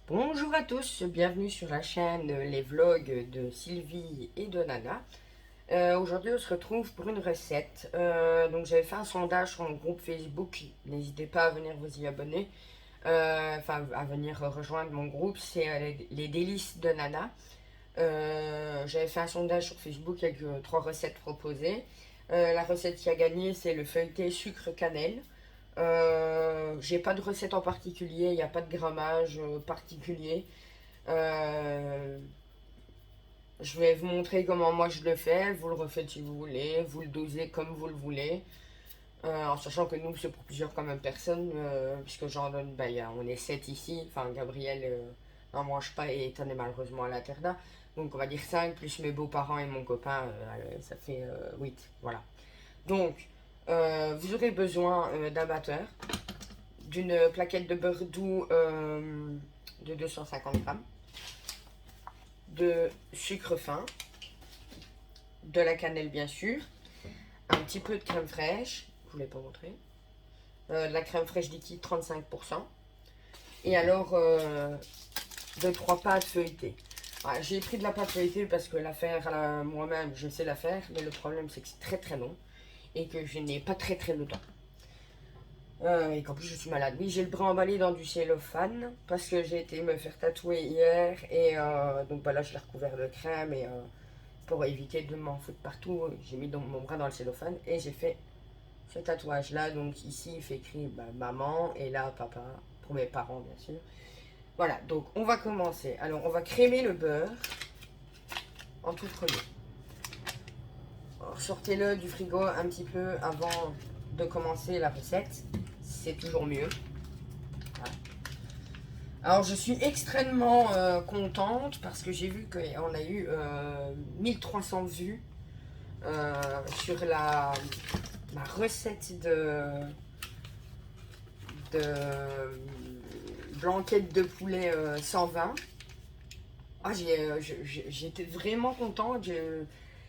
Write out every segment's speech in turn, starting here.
Bonjour à tous, bienvenue sur la chaîne Les Vlogs de Sylvie et de Nana. Aujourd'hui on se retrouve pour une recette. Donc j'avais fait un sondage sur mon groupe Facebook, n'hésitez pas à venir vous y abonner, enfin à venir rejoindre mon groupe, c'est les délices de Nana. J'avais fait un sondage sur Facebook avec trois recettes proposées. La recette qui a gagné c'est le feuilleté sucre cannelle. J'ai pas de recette en particulier, il n'y a pas de grammage particulier. Euh, je vais vous montrer comment moi je le fais. Vous le refaites si vous voulez, vous le dosez comme vous le voulez. En sachant que nous, c'est pour plusieurs quand même personnes, puisque j'en donne, bah, on est 7 ici. Enfin, Gabriel n'en mange pas et Ethan est malheureusement à l'internat. Donc on va dire 5 plus mes beaux-parents et mon copain, ça fait 8. Voilà. Donc, vous aurez besoin d'un batteur, d'une plaquette de beurre doux de 250 grammes, de sucre fin, de la cannelle bien sûr, un petit peu de crème fraîche, je ne vous l'ai pas montré, de la crème fraîche liquide 35%, et alors 2-3 pâtes feuilletées. Voilà, j'ai pris de la pâte feuilletée parce que la faire moi-même, je sais la faire, mais le problème c'est que c'est très très long et que je n'ai pas très le temps. Et qu'en plus je suis malade. Oui, j'ai le bras emballé dans du cellophane parce que j'ai été me faire tatouer hier et donc bah, là je l'ai recouvert de crème et pour éviter de m'en foutre partout, j'ai mis donc mon bras dans le cellophane et j'ai fait ce tatouage là. Donc ici il fait écrit bah, maman et là papa pour mes parents bien sûr. Voilà, donc on va commencer. Alors on va crémer le beurre en tout premier. Sortez-le du frigo un petit peu avant de commencer la recette, c'est toujours mieux. Voilà. Alors je suis extrêmement contente parce que j'ai vu qu'on a eu 1300 vues sur ma recette de blanquette de poulet 120. Ah, j'étais vraiment contente.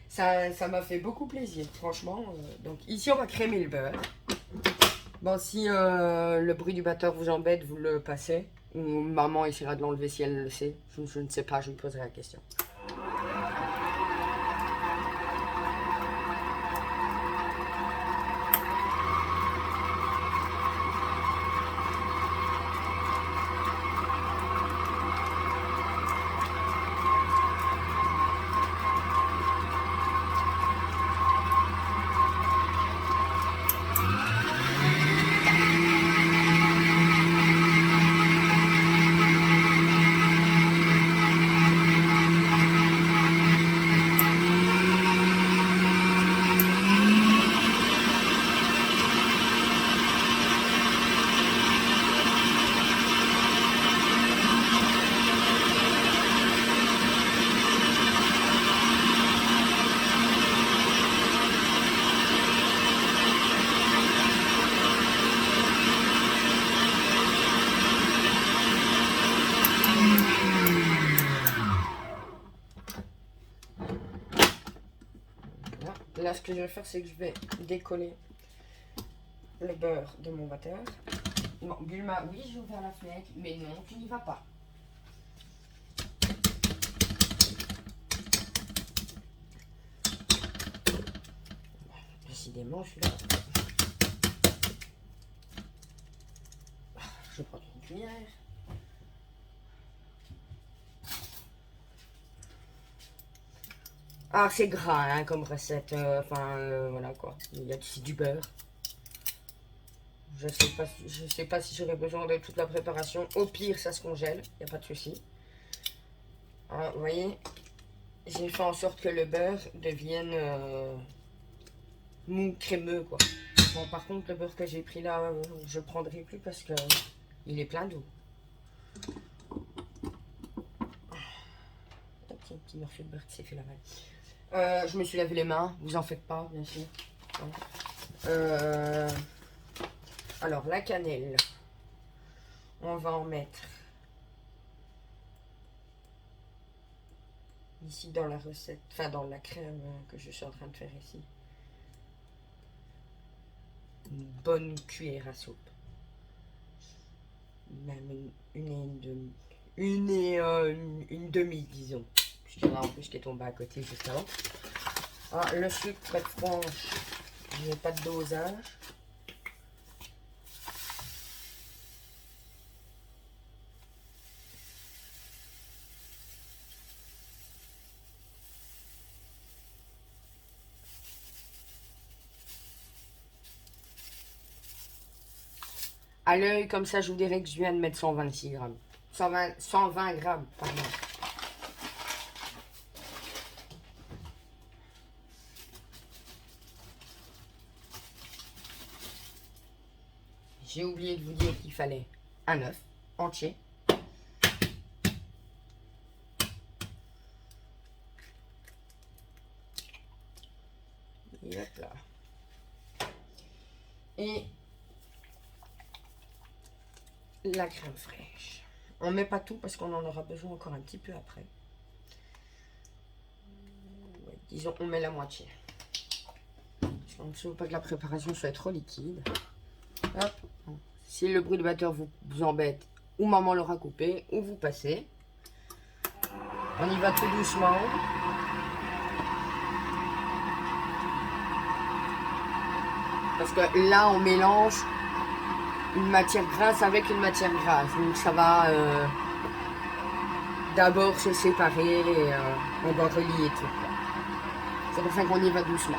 Ça m'a fait beaucoup plaisir, franchement. Donc ici, on va crémer le beurre. Bon, si le bruit du batteur vous embête, vous le passez. Ou maman essaiera de l'enlever si elle le sait. Je ne sais pas, je lui poserai la question. Là, ce que je vais faire, c'est que je vais décoller le beurre de mon batteur. Bon, Bulma, oui, j'ai ouvert la fenêtre, mais non, tu n'y vas pas. Décidément, je suis là. Je prends une cuillère. Ah, c'est gras hein, comme recette. Enfin, voilà quoi. Il y a ici du beurre. Je sais pas si j'aurai besoin de toute la préparation. Au pire, ça se congèle. Il n'y a pas de souci. Ah, vous voyez, j'ai fait en sorte que le beurre devienne mou, crémeux quoi. Bon, par contre, le beurre que j'ai pris là, je prendrai plus parce que il est plein d'eau. Un petit morceau de beurre qui s'est fait la main. Je me suis lavé les mains, vous en faites pas, bien sûr. Euh, alors, la cannelle, on va en mettre ici dans la recette, enfin dans la crème que je suis en train de faire ici. Une bonne cuillère à soupe. Même une demi, disons. Puisqu'il y en a en plus qui est tombé à côté juste avant. Ah, le sucre, pour être franche, je n'ai pas de dosage. À l'œil, comme ça, je vous dirais que je viens de mettre 126 grammes. 120 grammes, pardon. J'ai oublié de vous dire qu'il fallait un œuf entier. Et hop là. Et la crème fraîche. On ne met pas tout parce qu'on en aura besoin encore un petit peu après. Ouais, disons, on met la moitié. Parce qu'on ne veut pas que la préparation soit trop liquide. Hop. Si le bruit de batteur vous embête, ou maman l'aura coupé, ou vous passez. On y va tout doucement. Parce que là, on mélange une matière grasse avec une matière grasse. Donc ça va d'abord se séparer et on va relier tout. C'est pour ça qu'on y va doucement.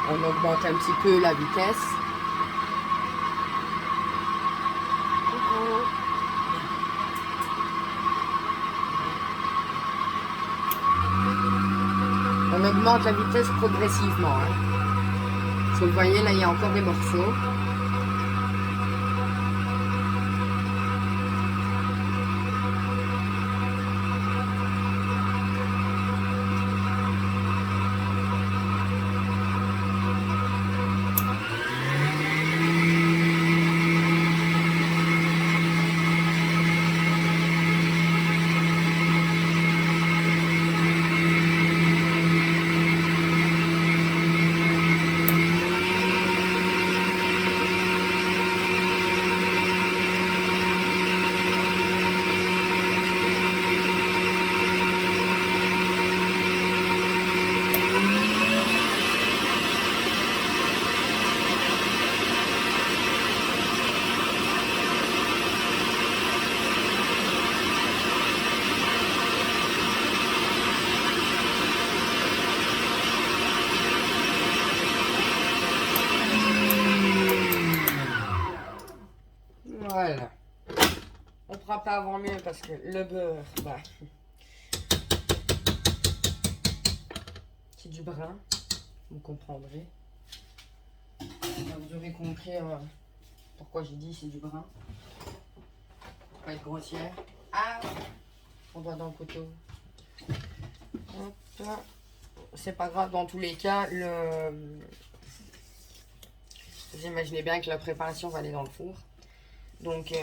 On augmente un petit peu la vitesse. On augmente la vitesse progressivement. Hein. Parce que vous voyez, là, il y a encore des morceaux. Voilà. On ne pourra pas avoir mieux parce que le beurre, bah, c'est du brun, vous comprendrez. Vous aurez compris pourquoi j'ai dit c'est du brun. Pour pas être grossière. Ah, on doit dans le couteau. Hop. C'est pas grave, dans tous les cas, vous imaginez bien que la préparation va aller dans le four. Donc,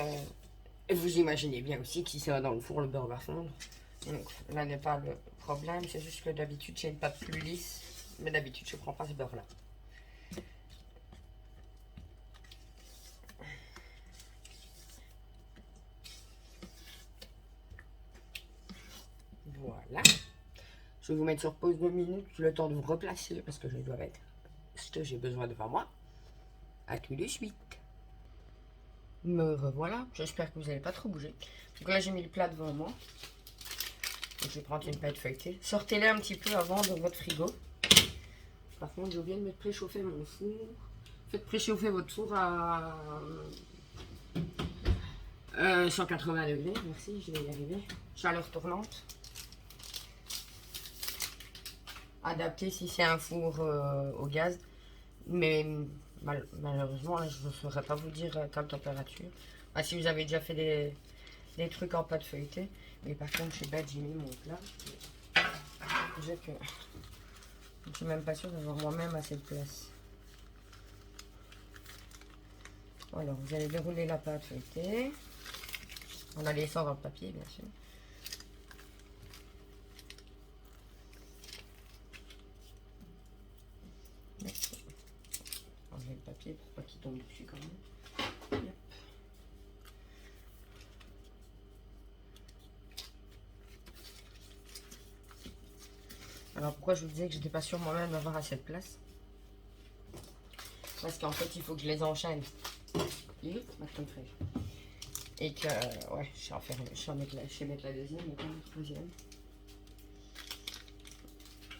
vous imaginez bien aussi que si ça va dans le four, le beurre va fondre. Donc, là n'est pas le problème. C'est juste que d'habitude, j'ai une pâte plus lisse. Mais d'habitude, je ne prends pas ce beurre-là. Voilà. Je vais vous mettre sur pause 2 minutes, le temps de vous replacer parce que je dois mettre ce que j'ai besoin devant moi. À tout de suite. Me revoilà. J'espère que vous n'allez pas trop bouger. Donc là, j'ai mis le plat devant moi. Donc, je vais prendre une pâte feuilletée. Sortez-les un petit peu avant de votre frigo. Par contre, j'ai oublié de mettre préchauffer mon four. Faites préchauffer votre four à 180 degrés. Merci, je vais y arriver. Chaleur tournante. Adapté si c'est un four au gaz. Mais malheureusement, là, je ne saurais pas vous dire quelle température. Ah, si vous avez déjà fait des trucs en pâte feuilletée. Mais par contre, je suis bête, j'ai mis mon plat. Je ne suis même pas sûre d'avoir moi-même assez de place. Alors, vous allez dérouler la pâte feuilletée. On a les sans dans le papier, bien sûr. tombe dessus quand même. Yep. Alors pourquoi je vous disais que j'étais pas sûre moi-même d'avoir assez de place? Parce qu'en fait il faut que je les enchaîne. Et que ouais, je sais en faire, je sais mettre la deuxième, mais pas la troisième.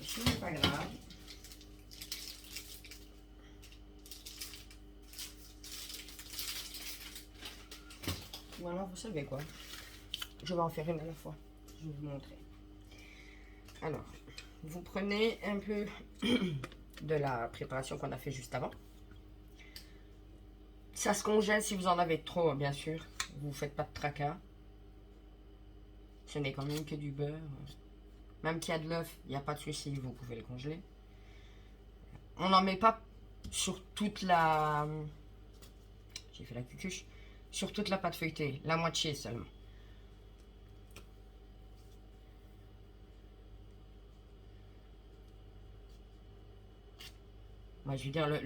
Ce n'est pas grave. Voilà, vous savez quoi? Je vais en faire une à la fois. Je vais vous montrer. Alors, vous prenez un peu de la préparation qu'on a fait juste avant. Ça se congèle si vous en avez trop, bien sûr. Vous ne faites pas de tracas. Ce n'est quand même que du beurre. Même qu'il y a de l'œuf, il n'y a pas de souci, vous pouvez le congeler. On n'en met pas sur toute la... J'ai fait la cucuche. Sur toute la pâte feuilletée, la moitié seulement. Moi, je veux dire le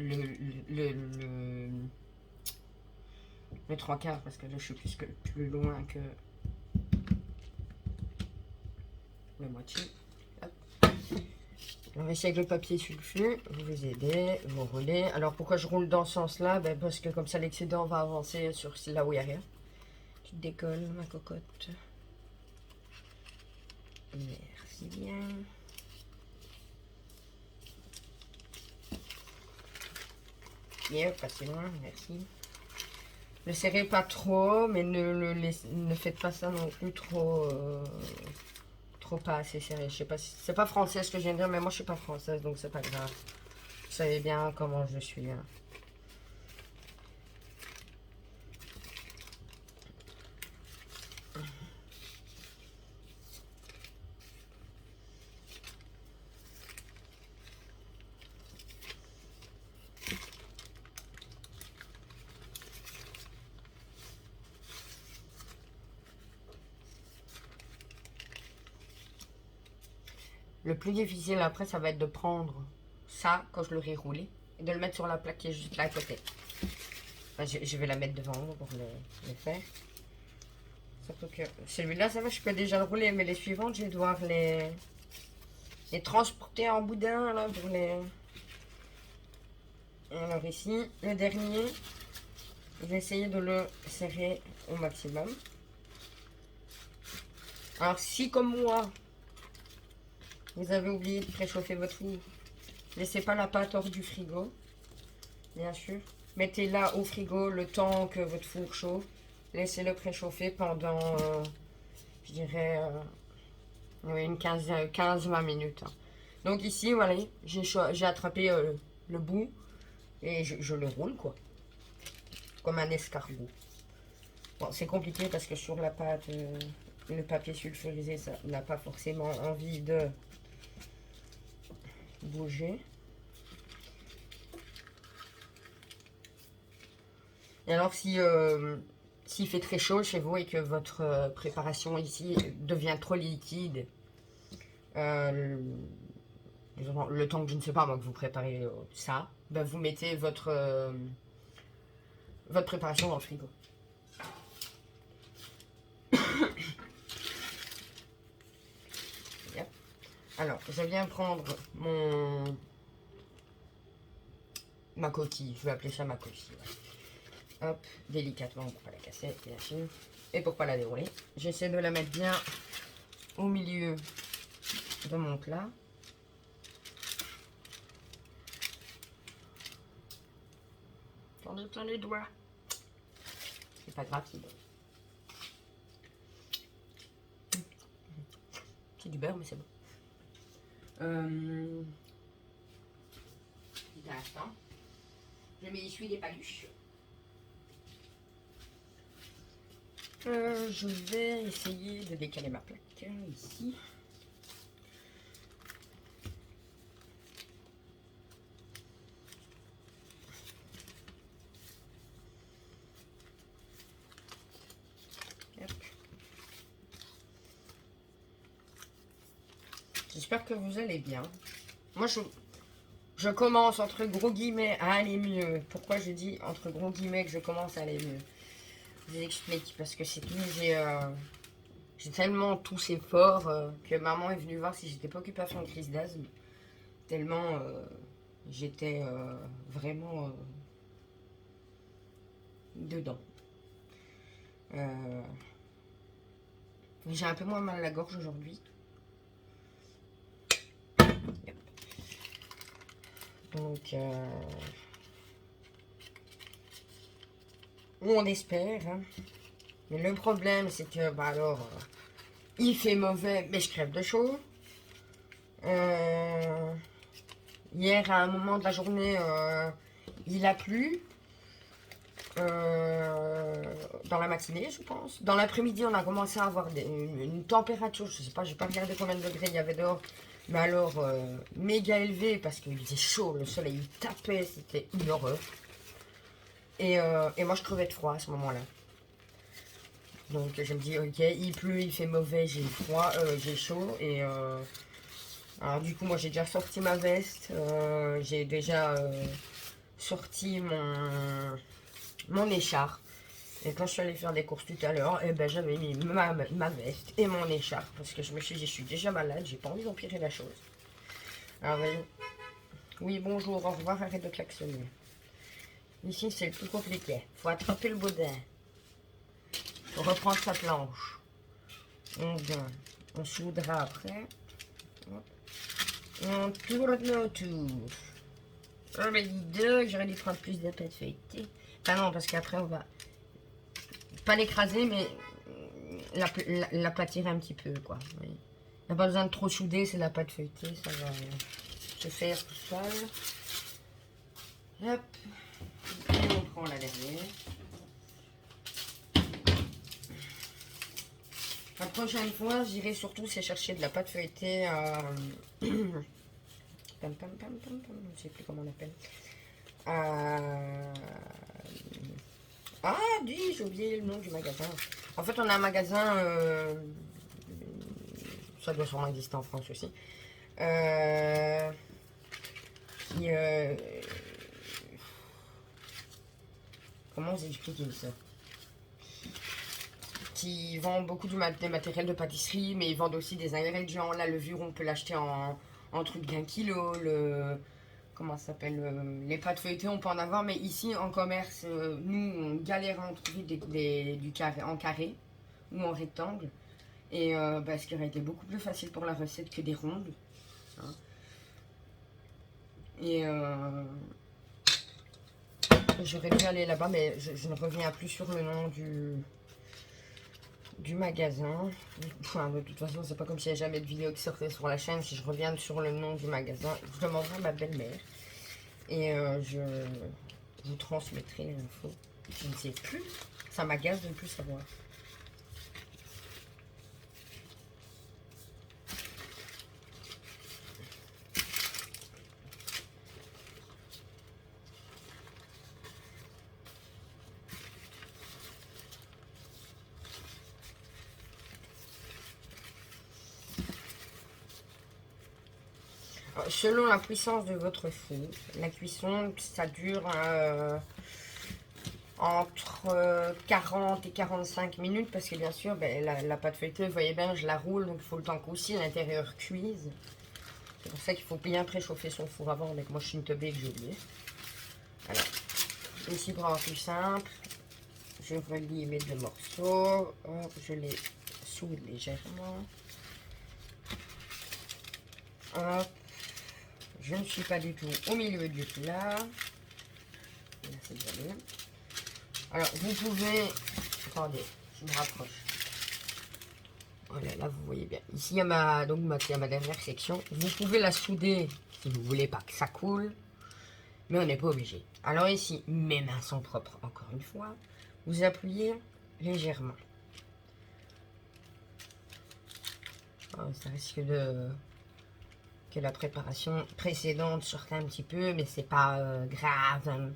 3/4 parce que là, je suis plus loin que la moitié. Hop. On va essayer avec le papier sulfure. Vous aidez, vous roulez. Alors, pourquoi je roule dans ce sens-là? Ben, parce que comme ça, l'excédent va avancer sur là où il n'y a rien. Je décolle ma cocotte. Merci bien. Bien, passez loin, merci. Ne serrez pas trop, mais ne faites pas ça non plus trop, trop pas assez serré. Je sais pas si c'est pas français ce que je viens de dire, mais moi je suis pas française, donc c'est pas grave. Vous savez bien comment je suis. Hein. Le plus difficile après, ça va être de prendre ça quand je l'aurai roulé et de le mettre sur la plaque qui est juste là à côté. Enfin, je vais la mettre devant pour le faire. Surtout que celui-là, ça va, je peux déjà le rouler, mais les suivantes, je vais devoir les transporter en boudin là, pour les... Alors ici, le dernier, je vais essayer de le serrer au maximum. Alors si comme moi, vous avez oublié de préchauffer votre four, laissez pas la pâte hors du frigo, bien sûr. Mettez-la au frigo le temps que votre four chauffe. Laissez-le préchauffer pendant, je dirais, une 15-20 minutes. Hein. Donc ici, voilà, j'ai attrapé le bout et je le roule, quoi. Comme un escargot. Bon, c'est compliqué parce que sur la pâte, le papier sulfurisé, ça n'a pas forcément envie de bouger. Et alors, s'il fait très chaud chez vous et que votre préparation ici devient trop liquide, le temps que je ne sais pas, moi, que vous préparez ça, ben vous mettez votre préparation dans le frigo. Yep. Alors, je viens prendre ma coquille, je vais appeler ça ma coquille. Ouais. Hop, délicatement pour pas la casser, bien sûr. Et pour pas la dérouler. J'essaie de la mettre bien au milieu de mon plat. J'en ai plein les doigts. C'est pas grave, c'est bon. C'est du beurre, mais c'est bon. Petit instant. Je m'essuie des paluches. Je vais essayer de décaler ma plaque ici. J'espère que vous allez bien. Moi, je commence entre gros guillemets à aller mieux. Pourquoi je dis entre gros guillemets que je commence à aller mieux? Je vous explique, parce que c'est tout, j'ai tellement toussé fort que maman est venue voir si j'étais pas occupée à faire une crise d'asthme. Tellement j'étais vraiment dedans. J'ai un peu moins mal à la gorge aujourd'hui. Donc, on espère. Hein. Mais le problème, c'est que, bah alors, il fait mauvais, mais je crève de chaud. Hier, à un moment de la journée, il a plu. Dans la matinée, je pense. Dans l'après-midi, on a commencé à avoir une température, je sais pas, j'ai pas regardé combien de degrés il y avait dehors, mais alors méga élevé parce qu'il faisait chaud, le soleil il tapait, c'était une horreur. Et moi, je crevais de froid à ce moment-là. Donc, je me dis, ok, il pleut, il fait mauvais, j'ai froid, j'ai chaud. Alors, du coup, moi, j'ai déjà sorti ma veste, j'ai déjà sorti mon écharpe. Et quand je suis allée faire des courses tout à l'heure, eh ben, j'avais mis ma veste et mon écharpe. Parce que je me suis dit, je suis déjà malade, j'ai pas envie d'empirer la chose. Alors, oui, bonjour, au revoir, arrête de klaxonner. Ici, c'est le plus compliqué. Faut attraper le baudin. Faut reprendre sa planche. On soudera après. On tourne autour. Oh, mais dis donc, j'aurais dû prendre plus de pâte feuilletée. Enfin non, parce qu'après, on va pas l'écraser, mais l'aplatir un petit peu, quoi. Oui. Il n'y a pas besoin de trop souder, c'est la pâte feuilletée, ça va se faire tout seul. Hop. Et on prend la dernière. La prochaine fois, j'irai surtout c'est chercher de la pâte feuilletée. Je ne sais plus comment on appelle. Ah, dis, j'ai oublié le nom du magasin. En fait, on a un magasin, ça doit sûrement exister en France aussi, qui, comment vous expliquer ça? Qui vend beaucoup des matériels de pâtisserie, mais ils vendent aussi des ingrédients. La levure, on peut l'acheter en truc d'1 kilo. Comment ça s'appelle, les pâtes feuilletées, on peut en avoir, mais ici en commerce, nous on galère à en trouver du carré, en carré ou en rectangle, et ce qui aurait été beaucoup plus facile pour la recette que des rondes. Hein. Et j'aurais dû aller là-bas, mais je ne reviens plus sur le nom du magasin. Enfin, de toute façon, c'est pas comme s'il n'y avait jamais de vidéo qui sortait sur la chaîne. Si je reviens sur le nom du magasin, je demanderai à ma belle-mère. Et je vous transmettrai l'info. Je ne sais plus. Ça m'agace de ne plus savoir. Selon la puissance de votre four, la cuisson, ça dure entre 40 et 45 minutes parce que bien sûr, la pâte feuilletée, vous voyez bien, je la roule, donc il faut le temps qu'aussi l'intérieur cuise. C'est pour ça qu'il faut bien préchauffer son four avant, mais moi je suis une teubée que j'ai oublié. Alors, ici pour avoir plus simple, je relie mes deux morceaux, je les soude légèrement. Hop. Je ne suis pas du tout au milieu du plat. Là, c'est déjà bien. Alors, vous pouvez... Attendez, je me rapproche. Voilà, là, vous voyez bien. Ici, il y a ma dernière section. Vous pouvez la souder si vous voulez pas que ça coule. Mais on n'est pas obligé. Alors ici, mes mains sont propres, encore une fois. Vous appuyez légèrement. Oh, ça risque de... que la préparation précédente sortait un petit peu, mais c'est pas grave.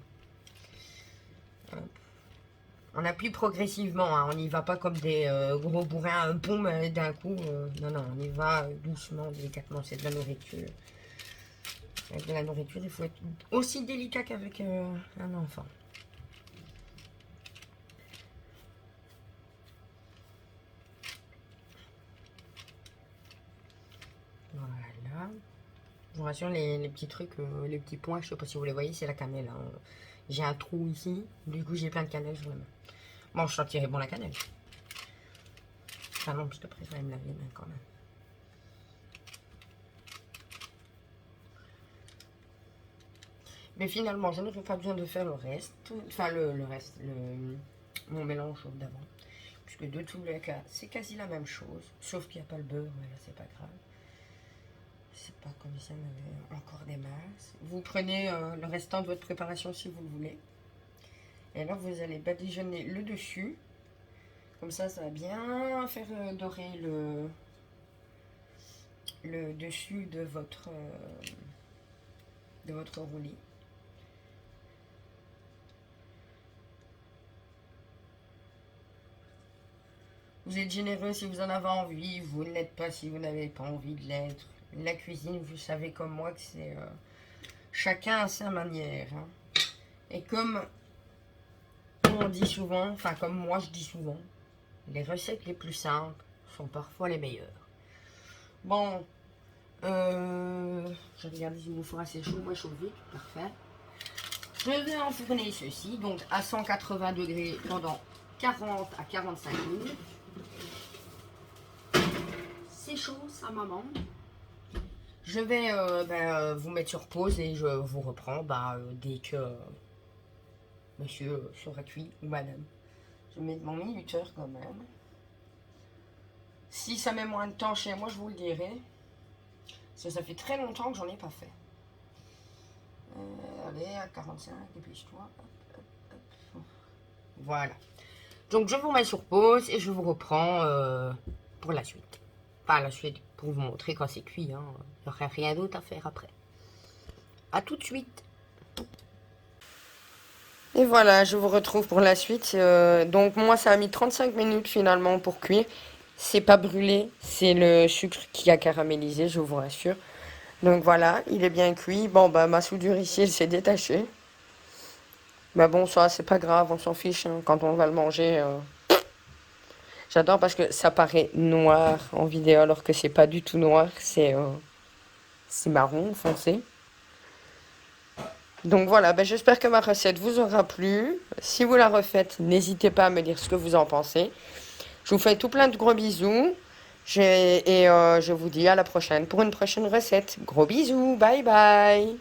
On appuie progressivement, hein. On n'y va pas comme des gros bourrins, un boum d'un coup. Non, non, on y va doucement, délicatement, c'est de la nourriture. Avec de la nourriture, il faut être aussi délicat qu'avec un enfant. Voilà. Je vous rassure, les petits trucs, les petits points, je sais pas si vous les voyez, c'est la cannelle. Hein. J'ai un trou ici, du coup j'ai plein de cannelle sur la main. Bon, je sentirais bon la cannelle. Ah non, je te préfère me laver les mains quand même. Mais finalement, je n'aurai pas besoin de faire le reste. Enfin, le reste, mon mélange d'avant. Puisque de tous les cas, c'est quasi la même chose. Sauf qu'il n'y a pas le beurre, mais là, c'est pas grave. C'est pas comme si on avait encore des masses. Vous prenez le restant de votre préparation si vous le voulez. Et là, vous allez badigeonner le dessus. Comme ça va bien faire dorer le dessus de votre roulis. Vous êtes généreux si vous en avez envie, vous ne l'êtes pas si vous n'avez pas envie de l'être. La cuisine, vous savez comme moi que c'est chacun à sa manière. Hein. Et comme on dit souvent, enfin comme moi je dis souvent, les recettes les plus simples sont parfois les meilleures. Bon, je regarde si vous fera assez chaud, moi chauffe vite, parfait. Je vais enfourner ceci, donc à 180 degrés pendant 40 à 45 minutes. C'est chaud, ça maman. Je vais vous mettre sur pause et je vous reprends dès que monsieur sera cuit ou madame. Je vais mettre mon minuteur quand même. Si ça met moins de temps chez moi, je vous le dirai. Parce que ça fait très longtemps que j'en ai pas fait. Allez, à 45, dépêche-toi. Voilà. Donc je vous mets sur pause et je vous reprends pour la suite. Enfin, la suite pour vous montrer quand c'est cuit. Hein. Il n'y aura rien d'autre à faire après. A tout de suite. Et voilà, je vous retrouve pour la suite. Donc moi, ça a mis 35 minutes finalement pour cuire. C'est pas brûlé, c'est le sucre qui a caramélisé, je vous rassure. Donc voilà, il est bien cuit. Bon, ma soudure ici, elle s'est détachée. Mais bon, ça, c'est pas grave, on s'en fiche. Hein. Quand on va le manger, j'adore parce que ça paraît noir en vidéo alors que c'est pas du tout noir, c'est marron foncé. Donc voilà, j'espère que ma recette vous aura plu. Si vous la refaites, n'hésitez pas à me dire ce que vous en pensez. Je vous fais tout plein de gros bisous. Et je vous dis à la prochaine pour une prochaine recette. Gros bisous, bye bye.